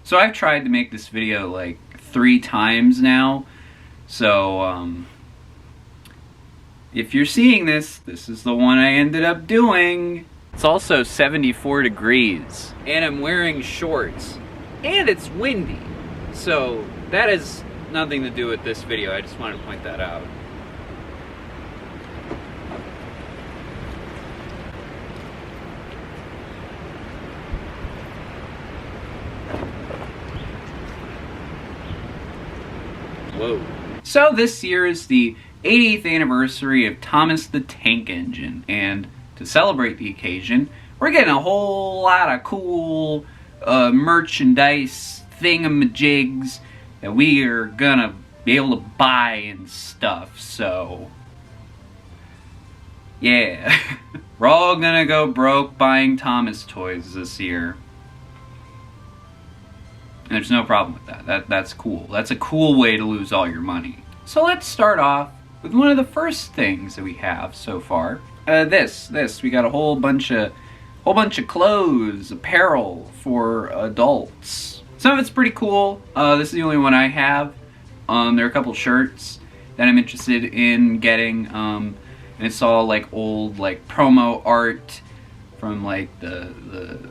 So I've tried to make this video like 3 times now, so if you're seeing this, this is the one I ended up doing. It's also 74 degrees, and I'm wearing shorts, and it's windy, so that has nothing to do with this video. I just wanted to point that out. Whoa. So this year is the 80th anniversary of Thomas the Tank Engine, and to celebrate the occasion, we're getting a whole lot of cool merchandise thingamajigs that we are gonna be able to buy and stuff, so yeah. We're all gonna go broke buying Thomas toys this year. And there's no problem with that. That's cool. That's a cool way to lose all your money. So let's start off with one of the first things that we have so far. This. We got a whole bunch of clothes, apparel for adults. Some of it's pretty cool. This is the only one I have. There are a couple shirts that I'm interested in getting. And it's all like old like promo art from like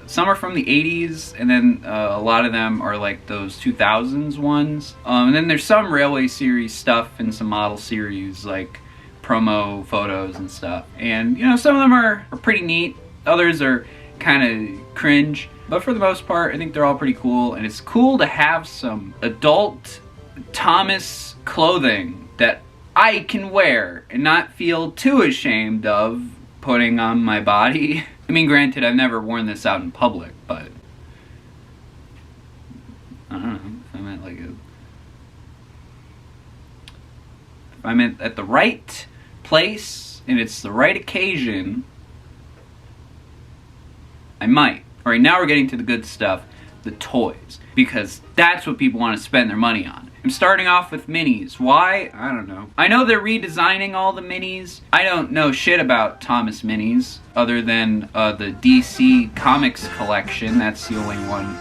some are from the 80s, and then a lot of them are like those 2000s ones. And then there's some Railway Series stuff and some model series like promo photos and stuff. And you know, some of them are pretty neat, others are kind of cringe, but for the most part I think they're all pretty cool. And it's cool to have some adult Thomas clothing that I can wear and not feel too ashamed of putting on my body. I mean, granted, I've never worn this out in public, but I don't know, if I'm at the right place and it's the right occasion, I might. Alright, now we're getting to the good stuff, the toys, because that's what people want to spend their money on. I'm starting off with minis. Why? I don't know. I know they're redesigning all the minis. I don't know shit about Thomas minis, other than the DC Comics collection. That's the only one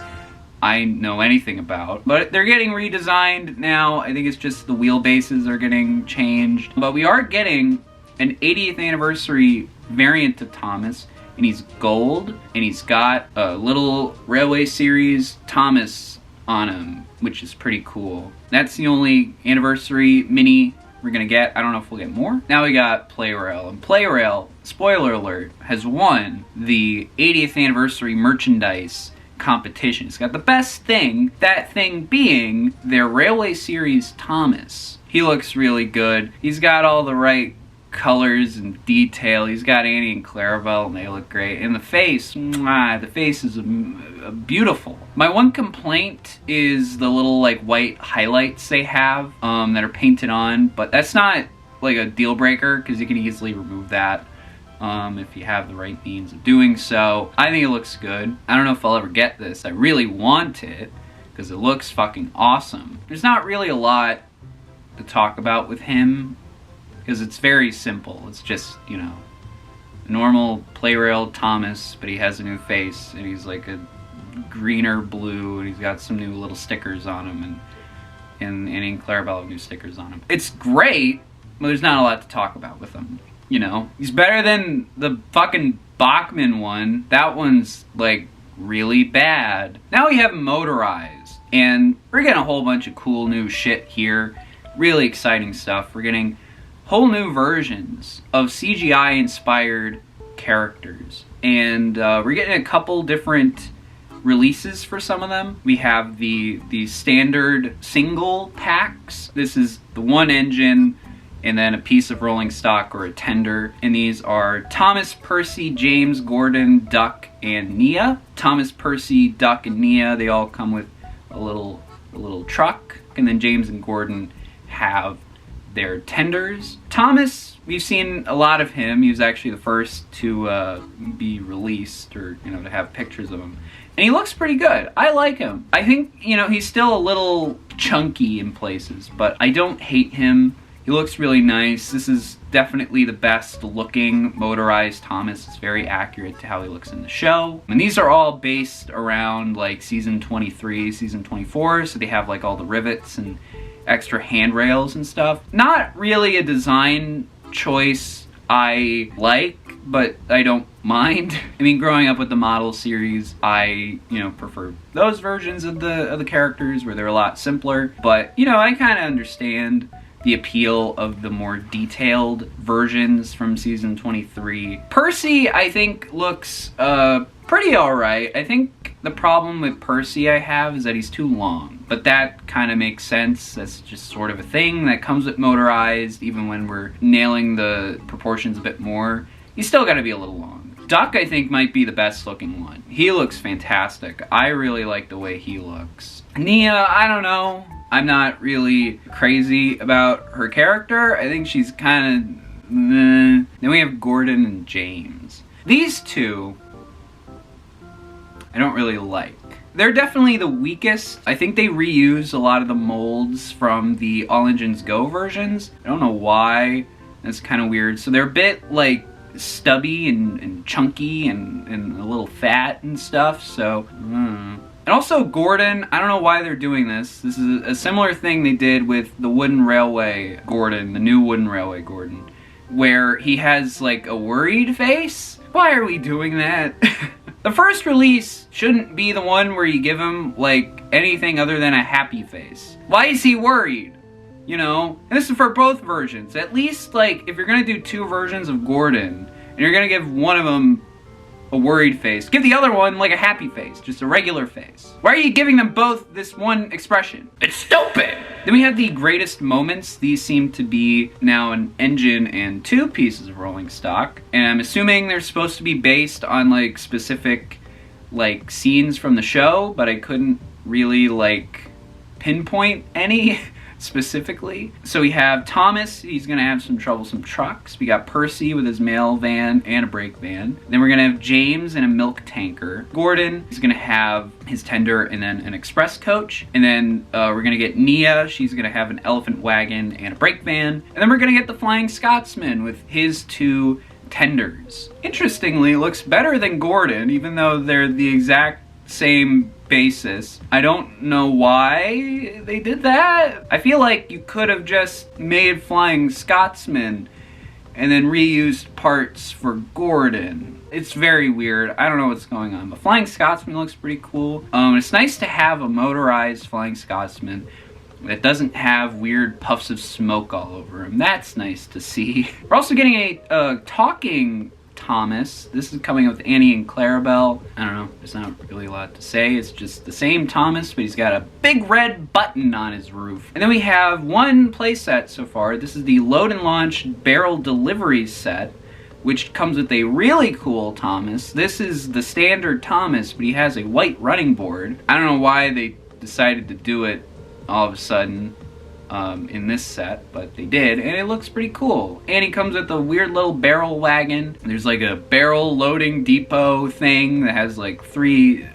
I know anything about. But they're getting redesigned now. I think it's just the wheelbases are getting changed. But we are getting an 80th anniversary variant of Thomas, and he's gold, and he's got a little Railway Series Thomas on him, which is pretty cool. That's the only anniversary mini we're gonna get. I don't know if we'll get more. Now we got Plarail, and Plarail, spoiler alert, has won the 80th anniversary merchandise competition. It's got the best thing, that thing being their Railway Series Thomas. He looks really good. He's got all the right colors and detail. He's got Annie and Clarabelle, and they look great. And the face, mwah, the face is beautiful. My one complaint is the little like white highlights they have that are painted on, but that's not like a deal breaker because you can easily remove that if you have the right means of doing so. I think it looks good. I don't know if I'll ever get this. I really want it because it looks fucking awesome. There's not really a lot to talk about with him, because it's very simple. It's just, you know, normal Plarail Thomas, but he has a new face, and he's like a greener blue, and he's got some new little stickers on him, and Annie and Clarabelle have new stickers on him. It's great, but there's not a lot to talk about with him, you know? He's better than the fucking Bachman one. That one's, like, really bad. Now we have Motorized, and we're getting a whole bunch of cool new shit here. Really exciting stuff. We're getting whole new versions of CGI inspired characters, and we're getting a couple different releases for some of them. We have the standard single packs. This is the one engine and then a piece of rolling stock or a tender, and these are Thomas, Percy, James, Gordon, Duck, and Nia. Thomas, Percy, Duck, and Nia, they all come with a little truck, and then James and Gordon have their tenders. Thomas, we've seen a lot of him. He was actually the first to be released, or, you know, to have pictures of him. And he looks pretty good. I like him. I think, you know, he's still a little chunky in places, but I don't hate him. He looks really nice. This is definitely the best looking Motorized Thomas. It's very accurate to how he looks in the show. And these are all based around like season 23, season 24, so they have like all the rivets and extra handrails and stuff. Not really a design choice I like, but I don't mind. I mean, growing up with the model series, I, prefer those versions of the characters where they're a lot simpler. But, I kind of understand the appeal of the more detailed versions from season 23. Percy, I think, looks pretty alright. I think the problem with Percy I have is that he's too long. But that kind of makes sense. That's just sort of a thing that comes with Motorized, even when we're nailing the proportions a bit more. He's still got to be a little long. Duck, I think, might be the best looking one. He looks fantastic. I really like the way he looks. Nia, I don't know. I'm not really crazy about her character. I think she's kind of meh. Then we have Gordon and James. These two, I don't really like. They're definitely the weakest. I think they reuse a lot of the molds from the All Engines Go versions. I don't know why. That's kind of weird. So they're a bit like stubby and chunky and a little fat and stuff. So, And also Gordon, I don't know why they're doing this. This is a similar thing they did with the Wooden Railway Gordon, the new Wooden Railway Gordon, where he has like a worried face. Why are we doing that? The first release shouldn't be the one where you give him like anything other than a happy face. Why is he worried? And this is for both versions. At least like if you're gonna do two versions of Gordon and you're gonna give one of them a worried face, give the other one like a happy face, just a regular face. Why are you giving them both this one expression? It's stupid! Then we have the greatest moments. These seem to be now an engine and two pieces of rolling stock. And I'm assuming they're supposed to be based on like specific like scenes from the show, but I couldn't really like pinpoint any specifically. So we have Thomas, he's gonna have some troublesome trucks. We got Percy with his mail van and a brake van. Then we're gonna have James in a milk tanker. Gordon is gonna have his tender and then an express coach. And then we're gonna get Nia, she's gonna have an elephant wagon and a brake van. And then we're gonna get the Flying Scotsman with his two tenders. Interestingly, looks better than Gordon, even though they're the exact same basis. I don't know why they did that. I feel like you could have just made Flying Scotsman and then reused parts for Gordon. It's very weird. I don't know what's going on, but Flying Scotsman looks pretty cool. It's nice to have a motorized Flying Scotsman that doesn't have weird puffs of smoke all over him. That's nice to see. We're also getting a talking Thomas. This is coming with Annie and Clarabelle. I don't know, there's not really a lot to say. It's just the same Thomas, but he's got a big red button on his roof. And then we have one playset so far. This is the Load and Launch Barrel Delivery set, which comes with a really cool Thomas. This is the standard Thomas, but he has a white running board. I don't know why they decided to do it all of a sudden in this set, but they did, and it looks pretty cool. And he comes with a weird little barrel wagon. There's like a barrel loading depot thing that has like 3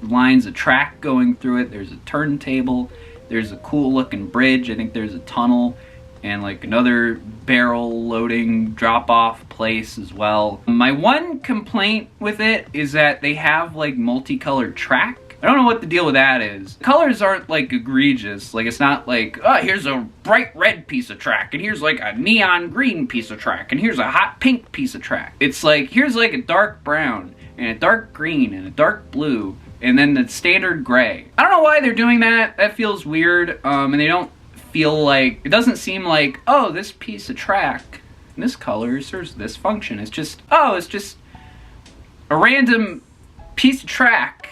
lines of track going through it. There's a turntable. There's a cool looking bridge. I think there's a tunnel and like another barrel loading drop-off place as well. My one complaint with it is that they have like multicolored track. I don't know what the deal with that is. Colors aren't like egregious. Like it's not like, oh, here's a bright red piece of track, and here's like a neon green piece of track, and here's a hot pink piece of track. It's like, here's like a dark brown, and a dark green, and a dark blue, and then the standard gray. I don't know why they're doing that. That feels weird, and they don't feel like, it doesn't seem like, oh, this piece of track, in this color serves this function. It's just, oh, it's just a random piece of track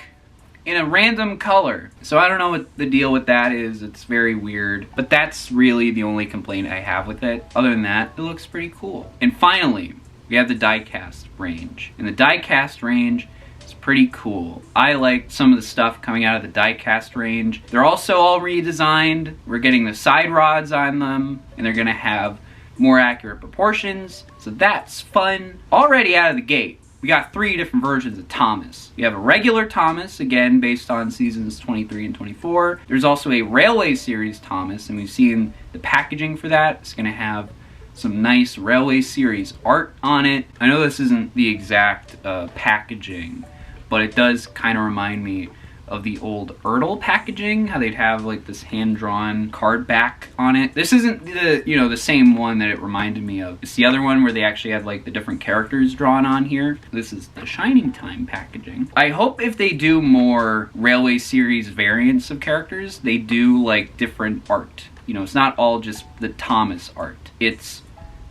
in a random color. So I don't know what the deal with that is. It's very weird. But that's really the only complaint I have with it. Other than that, it looks pretty cool. And finally, we have the diecast range. And the diecast range is pretty cool. I like some of the stuff coming out of the diecast range. They're also all redesigned. We're getting the side rods on them, and they're gonna have more accurate proportions. So that's fun. Already out of the gate, we got 3 different versions of Thomas. We have a regular Thomas, again, based on seasons 23 and 24. There's also a Railway Series Thomas, and we've seen the packaging for that. It's gonna have some nice Railway Series art on it. I know this isn't the exact packaging, but it does kind of remind me of the old Ertl packaging, how they'd have like this hand-drawn card back on it. This isn't the, you know, the same one that it reminded me of. It's the other one where they actually had like the different characters drawn on here. This is the Shining Time packaging. I hope if they do more Railway Series variants of characters, they do like different art. You know, it's not all just the Thomas art. It's,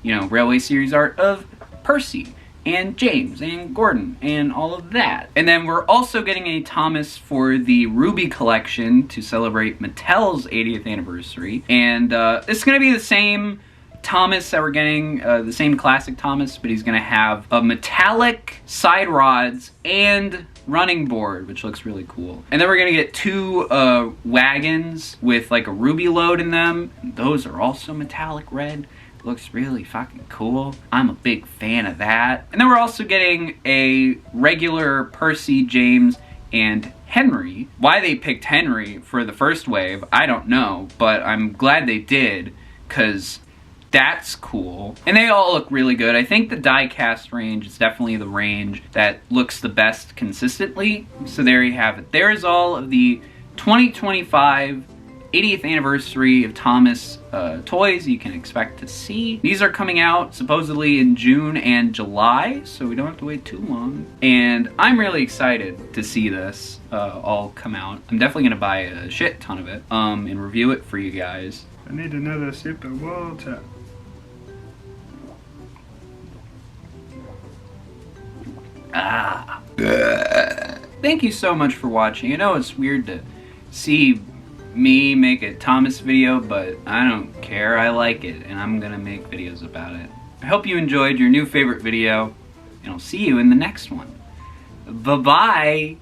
you know, Railway Series art of Percy and James and Gordon and all of that. And then we're also getting a Thomas for the Ruby collection to celebrate Mattel's 80th anniversary. And it's gonna be the same Thomas that we're getting, the same classic Thomas, but he's gonna have a metallic side rods and running board, which looks really cool. And then we're gonna get 2 wagons with like a ruby load in them. Those are also metallic red. Looks really fucking cool. I'm a big fan of that. And then we're also getting a regular Percy, James, and Henry. Why they picked Henry for the first wave, I don't know, but I'm glad they did, because that's cool. And they all look really good. I think the diecast range is definitely the range that looks the best consistently. So there you have it. There's all of the 2025 80th anniversary of Thomas toys you can expect to see. These are coming out supposedly in June and July, so we don't have to wait too long. And I'm really excited to see this all come out. I'm definitely gonna buy a shit ton of it and review it for you guys. I need another sip of water. Ah. Thank you so much for watching. I know it's weird to see me make a Thomas video, but I don't care. I like it, and I'm gonna make videos about it. I hope you enjoyed your new favorite video, and I'll see you in the next one. Bye-bye!